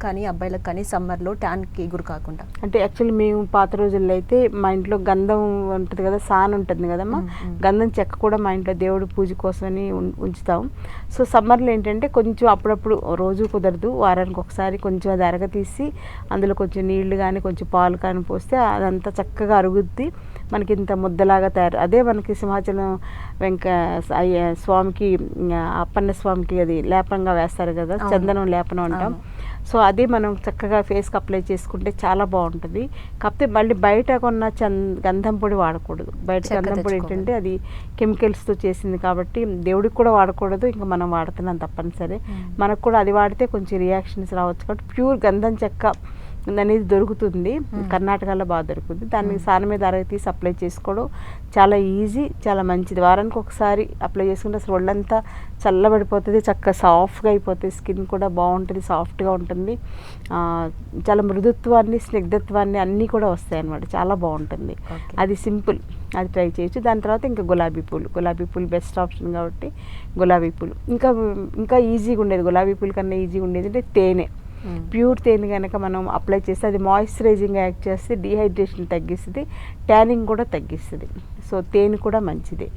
కానీ అబ్బాయిలకు కానీ సమ్మర్లో ట్యాన్కి గురి కాకుండా? అంటే యాక్చువల్లీ మేము పాత రోజుల్లో అయితే మా ఇంట్లో గంధం ఉంటుంది కదా, సాన్ ఉంటుంది కదమ్మా, గంధం చెక్క కూడా మా ఇంట్లో దేవుడి పూజ కోసమని ఉంచుతాం. సో సమ్మర్లో ఏంటంటే కొంచెం అప్పుడప్పుడు, రోజు కుదరదు, వారానికి ఒకసారి కొంచెం అది అరగతీసి అందులో కొంచెం నీళ్లు కానీ కొంచెం పాలు కానీ పోస్తే అదంతా చక్కగా అరుగుద్ది, మనకి ఇంత ముద్దలాగా తయారు. అదే మనకి సింహాచలం స్వామికి, అప్పన్న స్వామికి అది లేపనంగా వేస్తారు కదా, చందనం లేపనం అంటాం. సో అది మనం చక్కగా ఫేస్కి అప్లై చేసుకుంటే చాలా బాగుంటుంది. కాకపోతే మళ్ళీ బయట కొన్న గంధం పొడి వాడకూడదు. బయట గంధం పొడి ఏంటంటే అది కెమికల్స్తో చేసింది కాబట్టి దేవుడికి కూడా వాడకూడదు, ఇంకా మనం వాడుతున్నాం తప్పనిసరి. మనకు కూడా అది వాడితే కొంచెం రియాక్షన్స్ రావచ్చు. కాబట్టి ప్యూర్ గంధం చెక్క అనేది దొరుకుతుంది, కర్ణాటకలో బాగా దొరుకుతుంది. దాన్ని సాన మీద తీసి అప్లై చేసుకోవడం చాలా ఈజీ, చాలా మంచిది. వారానికి ఒకసారి అప్లై చేసుకుంటే అసలు ఒళ్ళంతా చల్లబడిపోతుంది, చక్కగా సాఫ్ట్గా అయిపోతుంది, స్కిన్ కూడా బాగుంటుంది, సాఫ్ట్గా ఉంటుంది, చాలా మృదుత్వాన్ని స్నిగ్ధత్వాన్ని అన్నీ కూడా వస్తాయి అన్నమాట, చాలా బాగుంటుంది. అది సింపుల్, అది ట్రై చేయొచ్చు. దాని తర్వాత ఇంకా గులాబీ పూలు బెస్ట్ ఆప్షన్ కాబట్టి గులాబీ పూలు ఇంకా ఈజీగా ఉండేది. గులాబీ పూలు కన్నా ఈజీగా ఉండేది అంటే తేనె, ప్యూర్ తేనె కనుక మనం అప్లై చేస్తే అది మాయిశ్చరైజింగ్ యాక్ట్ చేస్తే, డీహైడ్రేషన్ తగ్గిస్తుంది, ట్యానింగ్ కూడా తగ్గిస్తుంది. సో తేనె కూడా మంచిది.